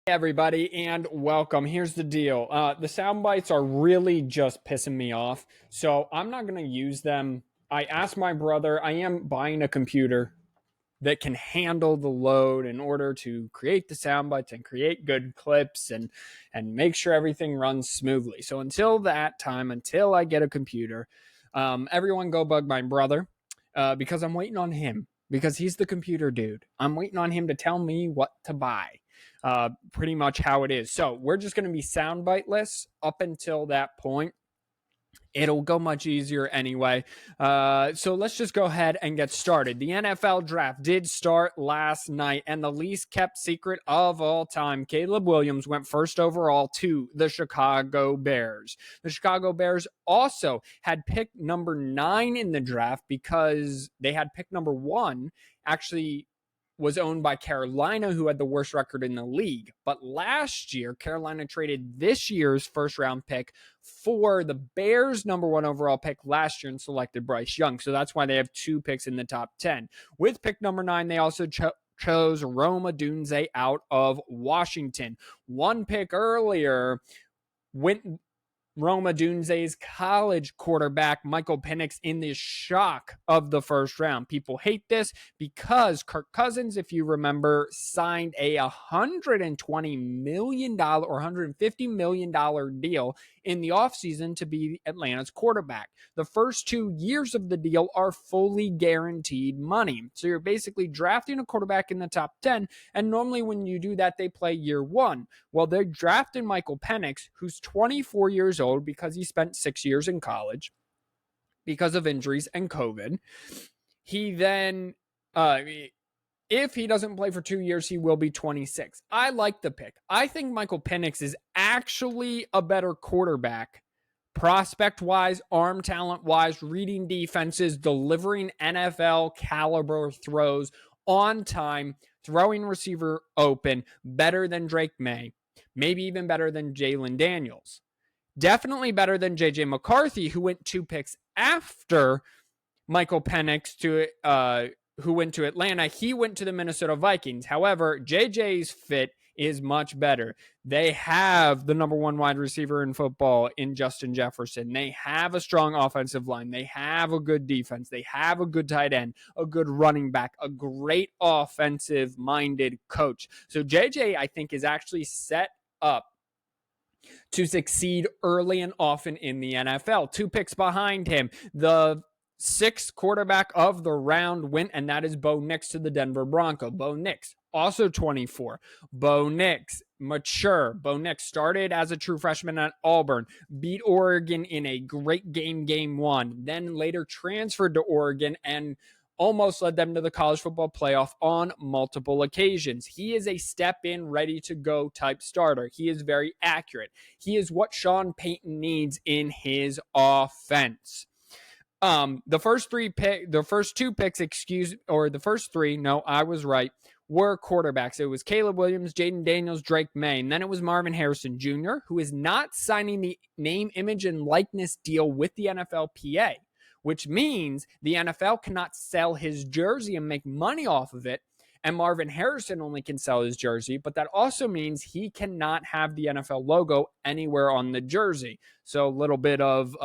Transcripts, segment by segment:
Everybody, and welcome. Here's the deal. The sound bites are really just pissing me off, so I'm not going to use them. I asked my brother, I am buying a computer that can handle the load in order to create the sound bites and create good clips and make sure everything runs smoothly. So until that time, until I get a computer, everyone go bug my brother because I'm waiting on him because he's the computer dude. I'm waiting on him to tell me what to buy. Pretty much how it is. So we're just going to be soundbite-less up until that point. It'll go much easier anyway. So let's just go ahead and get started. The NFL draft did start last night, and the least kept secret of all time, Caleb Williams went first overall to the Chicago Bears. The Chicago Bears also had pick number 9 in the draft because they had pick number 1 actually was owned by Carolina, who had the worst record in the league. But last year, Carolina traded this year's first-round pick for the Bears' number 1 overall pick last year and selected Bryce Young. So that's why they have 2 picks in the top 10. With pick number 9, they also chose Rome Odunze out of Washington. 1 pick earlier went Rome Odunze's college quarterback, Michael Penix, in the shock of the first round. People hate this because Kirk Cousins, if you remember, signed a $120 million or $150 million deal in the offseason to be Atlanta's quarterback. The first 2 years of the deal are fully guaranteed money. So you're basically drafting a quarterback in the top 10, and normally when you do that, they play year 1. Well, they're drafting Michael Penix, who's 24 years old because he spent 6 years in college because of injuries and COVID. He then, if he doesn't play for 2 years, he will be 26. I like the pick. I think Michael Penix is actually a better quarterback, prospect-wise, arm talent-wise, reading defenses, delivering NFL caliber throws on time, throwing receiver open, better than Drake May, maybe even better than Jalen Daniels. Definitely better than J.J. McCarthy, who went 2 picks after Michael Penix who went to Atlanta. He went to the Minnesota Vikings. However, JJ's fit is much better. They have the number 1 wide receiver in football in Justin Jefferson. They have a strong offensive line. They have a good defense. They have a good tight end, a good running back, a great offensive-minded coach. So JJ, I think, is actually set up to succeed early and often in the NFL. 2 picks behind him, the 6th quarterback of the round went, and that is Bo Nix to the Denver Broncos. Bo Nix, also 24. Bo Nix, mature. Bo Nix started as a true freshman at Auburn, beat Oregon in a great game 1, then later transferred to Oregon and almost led them to the college football playoff on multiple occasions. He is a step-in, ready-to-go type starter. He is very accurate. He is what Sean Payton needs in his offense. The first 2 picks, I was right, were quarterbacks. It was Caleb Williams, Jaden Daniels, Drake May, and then it was Marvin Harrison Jr., who is not signing the name, image, and likeness deal with the NFLPA, which means the NFL cannot sell his jersey and make money off of it, and Marvin Harrison only can sell his jersey, but that also means he cannot have the NFL logo anywhere on the jersey. So a little bit of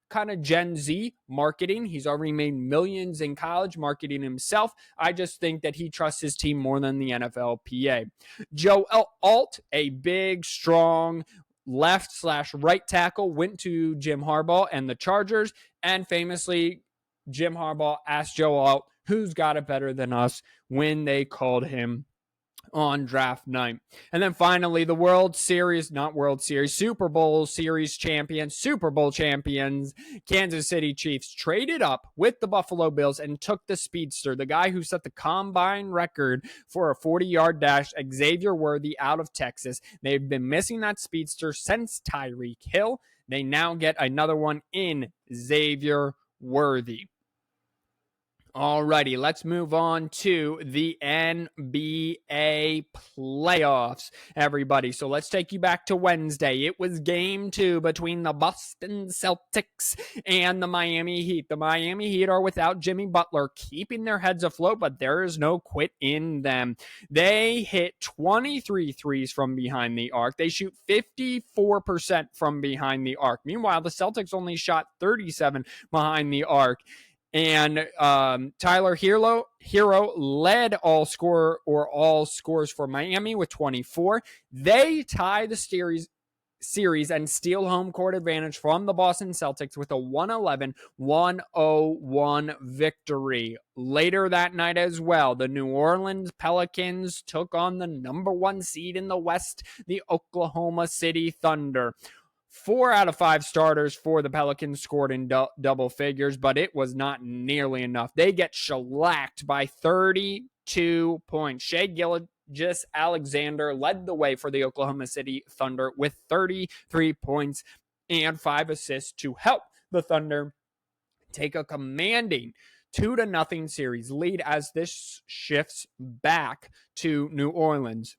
kind of Gen Z marketing. He's already made millions in college marketing himself. I just think that he trusts his team more than the NFLPA. Joe Alt, a big, strong left/right tackle, went to Jim Harbaugh and the Chargers, and famously, Jim Harbaugh asked Joe Alt, who's got it better than us, when they called him on draft night. And then finally, the Super Bowl champions, Kansas City Chiefs traded up with the Buffalo Bills and took the speedster, the guy who set the combine record for a 40-yard dash, Xavier Worthy out of Texas. They've been missing that speedster since Tyreek Hill. They now get another one in Xavier Worthy. Alrighty, let's move on to the NBA playoffs, everybody. So let's take you back to Wednesday. It was game 2 between the Boston Celtics and the Miami Heat. The Miami Heat are without Jimmy Butler, keeping their heads afloat, but there is no quit in them. They hit 23 threes from behind the arc. They shoot 54% from behind the arc. Meanwhile, the Celtics only shot 37 behind the arc. And Tyler Hero led all scores for Miami with 24. They tie the series and steal home court advantage from the Boston Celtics with a 111-101 victory. Later that night as well, the New Orleans Pelicans took on the number 1 seed in the West, the Oklahoma City Thunder. 4 out of 5 starters for the Pelicans scored in double figures, but it was not nearly enough. They get shellacked by 32 points. Shai Gilgeous-Alexander led the way for the Oklahoma City Thunder with 33 points and 5 assists to help the Thunder take a commanding 2-0 series lead as this shifts back to New Orleans.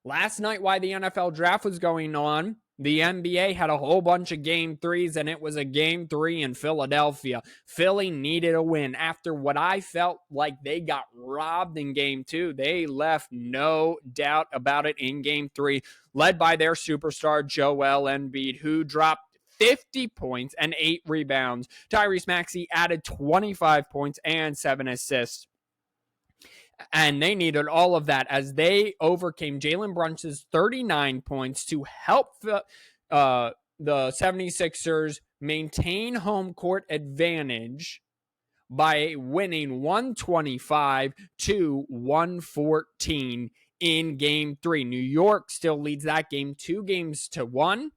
Last night, while the NFL draft was going on, the NBA had a whole bunch of game 3s, and it was a game 3 in Philadelphia. Philly needed a win. After what I felt like they got robbed in game 2, they left no doubt about it in game 3, led by their superstar Joel Embiid, who dropped 50 points and 8 rebounds. Tyrese Maxey added 25 points and 7 assists. And they needed all of that as they overcame Jalen Brunson's 39 points to help the 76ers maintain home court advantage by winning 125-114 in game 3. New York still leads that game 2-1,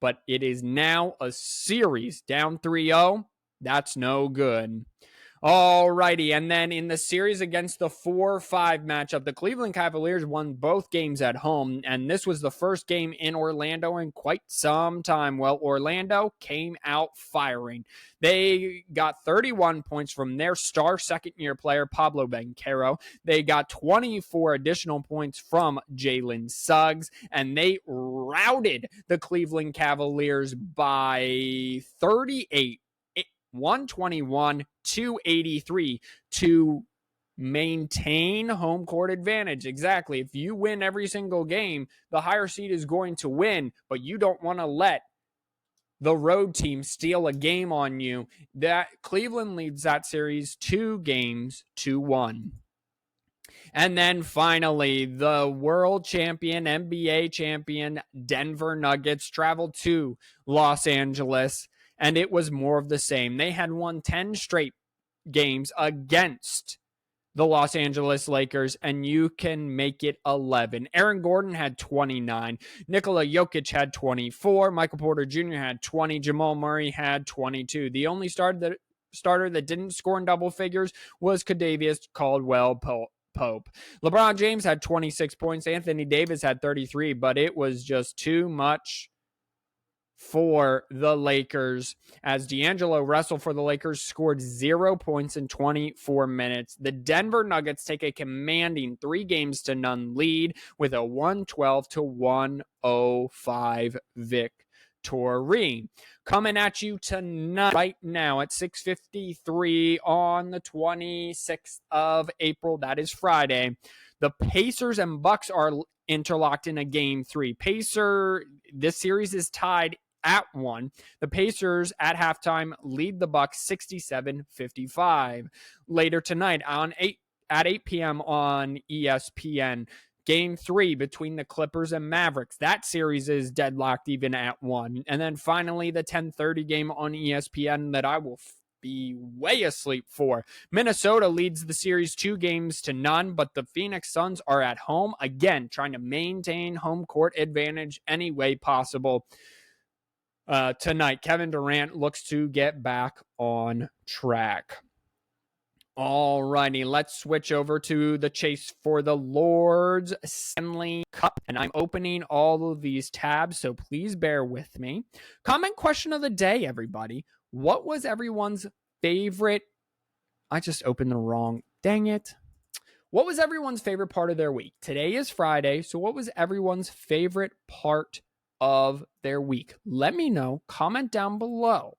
but it is now a series down 3-0. That's no good. Alrighty, and then in the series against the 4-5 matchup, the Cleveland Cavaliers won both games at home, and this was the first game in Orlando in quite some time. Well, Orlando came out firing. They got 31 points from their star second-year player, Pablo Banchero. They got 24 additional points from Jalen Suggs, and they routed the Cleveland Cavaliers by 38. 121-283 to maintain home court advantage. Exactly. If you win every single game, the higher seed is going to win, but you don't want to let the road team steal a game on you. That Cleveland leads that series 2-1. And then finally, the world champion, NBA champion Denver Nuggets traveled to Los Angeles, and it was more of the same. They had won 10 straight games against the Los Angeles Lakers, and you can make it 11. Aaron Gordon had 29. Nikola Jokic had 24. Michael Porter Jr. had 20. Jamal Murray had 22. The only starter that didn't score in double figures was Kadavius Caldwell-Pope. LeBron James had 26 points. Anthony Davis had 33, but it was just too much for the Lakers as D'Angelo Russell for the Lakers scored 0 points in 24 minutes. The Denver Nuggets take a commanding 3-0 lead with a 112-105 victory. Coming at you tonight, right now at 6:53 on the 26th of April. That is Friday. The Pacers and Bucks are interlocked in a game 3. This series is tied at 1. The Pacers at halftime lead the Bucks 67-55. Later tonight at 8 p.m. on ESPN, Game 3 between the Clippers and Mavericks. That series is deadlocked even at 1. And then finally the 10:30 game on ESPN that I will be way asleep for. Minnesota leads the series 2-0, but the Phoenix Suns are at home again, trying to maintain home court advantage any way possible. Tonight, Kevin Durant looks to get back on track. Alrighty, let's switch over to the chase for the Lord's Stanley Cup. And I'm opening all of these tabs, so please bear with me. Comment question of the day, everybody. What was everyone's favorite I just opened the wrong. Dang it. What was everyone's favorite part of their week? Today is Friday, so what was everyone's favorite part of their week? Let me know. Comment down below.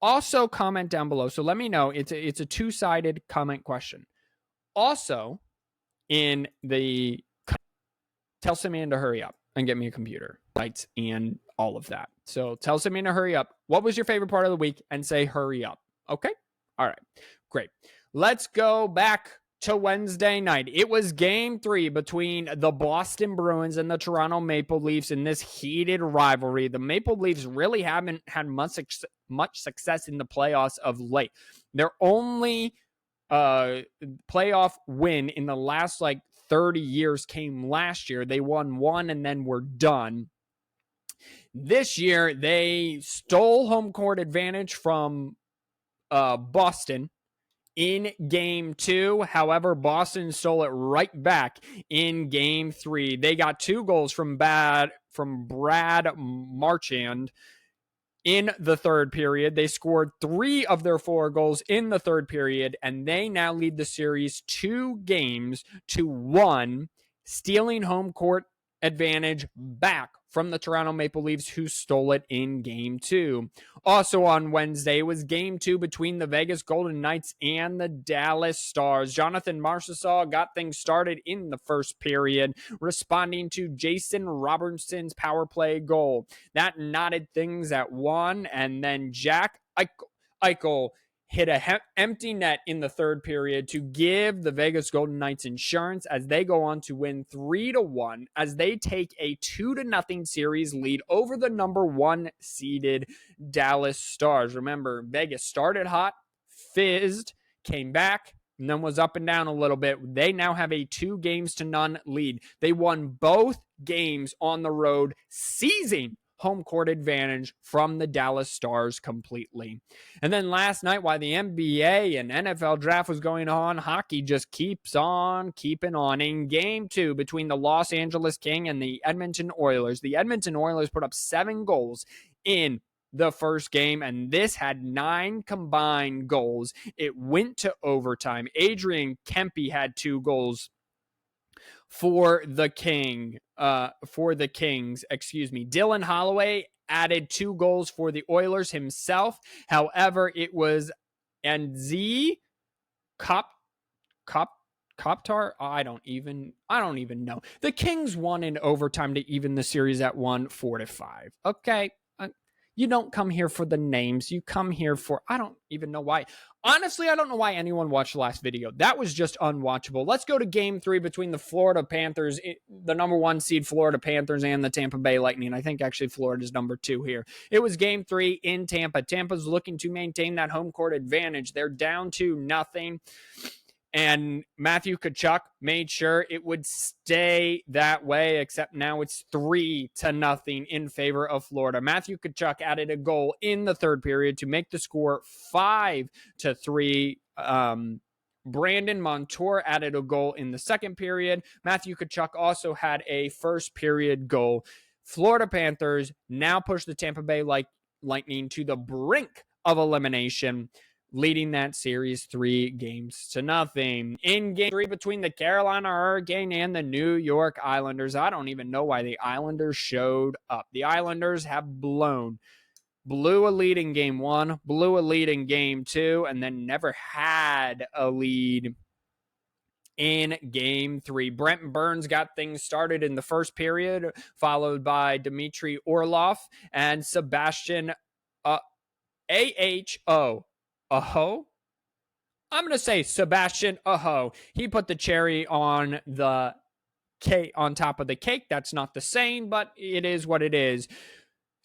Also, comment down below. So let me know. It's a two-sided comment question. Also, in the tell Simeon to hurry up and get me a computer, lights, and all of that. So tell Simeon to hurry up. What was your favorite part of the week? And say hurry up. Okay? All right. Great. Let's go back to Wednesday night. It was game 3 between the Boston Bruins and the Toronto Maple Leafs in this heated rivalry. The Maple Leafs really haven't had much success in the playoffs of late. Their only playoff win in the last 30 years came last year. They won 1 and then were done. This year, they stole home court advantage from Boston in game 2. However, Boston stole it right back in game 3. They got 2 goals from Brad Marchand in the third period. They scored 3 of their 4 goals in the third period, and they now lead the series 2-1, stealing home court advantage back from the Toronto Maple Leafs, who stole it in game 2. Also on Wednesday was game 2 between the Vegas Golden Knights and the Dallas Stars. Jonathan Marchessault got things started in the first period, responding to Jason Robertson's power play goal. That knotted things at 1, and then Jack Eichel hit a empty net in the third period to give the Vegas Golden Knights insurance as they go on to win 3-1 as they take a 2-0 series lead over the number 1 seeded Dallas Stars. Remember, Vegas started hot, fizzed, came back, and then was up and down a little bit. They now have a 2-0 lead. They won both games on the road, seizing home court advantage from the Dallas Stars completely. And then last night, while the NBA and NFL draft was going on, hockey just keeps on keeping on. In game 2 between the Los Angeles Kings and the Edmonton Oilers, the Edmonton Oilers put up 7 goals in the first game, and this had 9 combined goals. It went to overtime. Adrian Kempe had 2 goals for the Kings. Dylan Holloway added 2 goals for the Oilers himself. However, it was Anze Kopitar. I don't even know. The Kings won in overtime to even the series at 4-5. Okay. You don't come here for the names. You come here for, I don't even know why. Honestly, I don't know why anyone watched the last video. That was just unwatchable. Let's go to game 3 between the Florida Panthers, the number 1 seed Florida Panthers, and the Tampa Bay Lightning. I think actually Florida's number 2 here. It was game 3 in Tampa. Tampa's looking to maintain that home court advantage. They're down 2-0. And Matthew Tkachuk made sure it would stay that way, except now it's 3-0 in favor of Florida. Matthew Tkachuk added a goal in the third period to make the score 5-3. Brandon Montour added a goal in the second period. Matthew Tkachuk also had a first period goal. Florida Panthers now push the Tampa Bay Lightning to the brink of elimination, leading that series 3-0. In game 3 between the Carolina Hurricane and the New York Islanders, I don't even know why the Islanders showed up. The Islanders have blew a lead in game 1, blew a lead in game 2, and then never had a lead in game 3. Brent Burns got things started in the first period, followed by Dmitry Orlov and Sebastian Aho. I'm going to say Sebastian Aho. He put the cherry on the cake, on top of the cake. That's not the same, but it is what it is.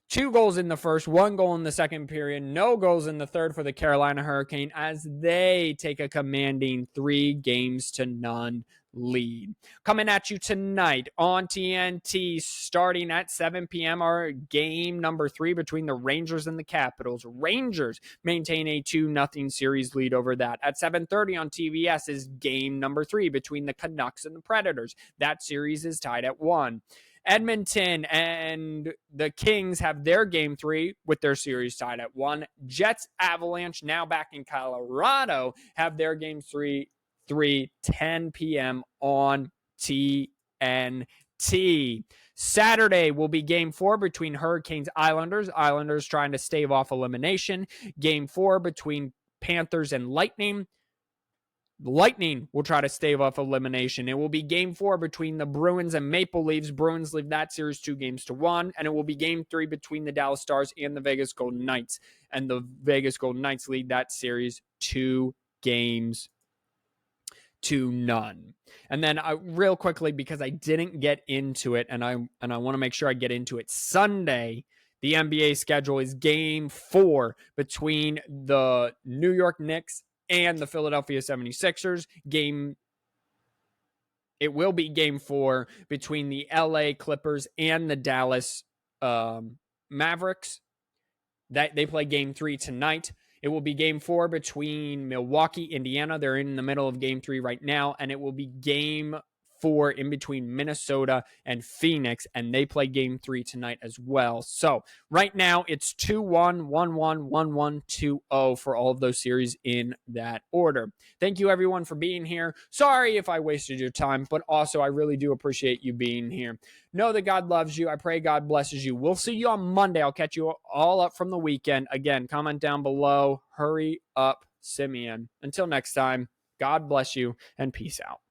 2 goals in the first, 1 goal in the second period, no goals in the third for the Carolina Hurricane as they take a commanding 3-0 lead. Coming at you tonight on TNT, starting at 7 p.m. our game number 3 between the Rangers and the Capitals. Rangers maintain a 2-0 series lead over that. At 7:30 on TBS is game number 3 between the Canucks and the Predators. That series is tied at 1. Edmonton and the Kings have their game 3 with their series tied at 1. Jets Avalanche, now back in Colorado, have their game 3 10 p.m. on TNT. Saturday will be game 4 between Hurricanes Islanders. Islanders trying to stave off elimination. Game 4 between Panthers and Lightning. Lightning will try to stave off elimination. It will be game 4 between the Bruins and Maple Leafs. Bruins lead that series 2-1, and it will be game 3 between the Dallas Stars and the Vegas Golden Knights. And the Vegas Golden Knights lead that series 2-0. And then real quickly, because I didn't get into it, and I want to make sure I get into it, Sunday, the NBA schedule is game 4 between the New York Knicks and the Philadelphia 76ers. It will be game 4 between the LA Clippers and the Dallas Mavericks. That they play game 3 tonight. It will be game 4 between Milwaukee, Indiana. They're in the middle of game 3 right now. And it will be game 4 in between Minnesota and Phoenix. And they play game 3 tonight as well. So right now it's 2-1, 1-1, 1-1, 2-0 for all of those series in that order. Thank you everyone for being here. Sorry if I wasted your time, but also I really do appreciate you being here. Know that God loves you. I pray God blesses you. We'll see you on Monday. I'll catch you all up from the weekend. Again, comment down below. Hurry up, Simeon. Until next time, God bless you and peace out.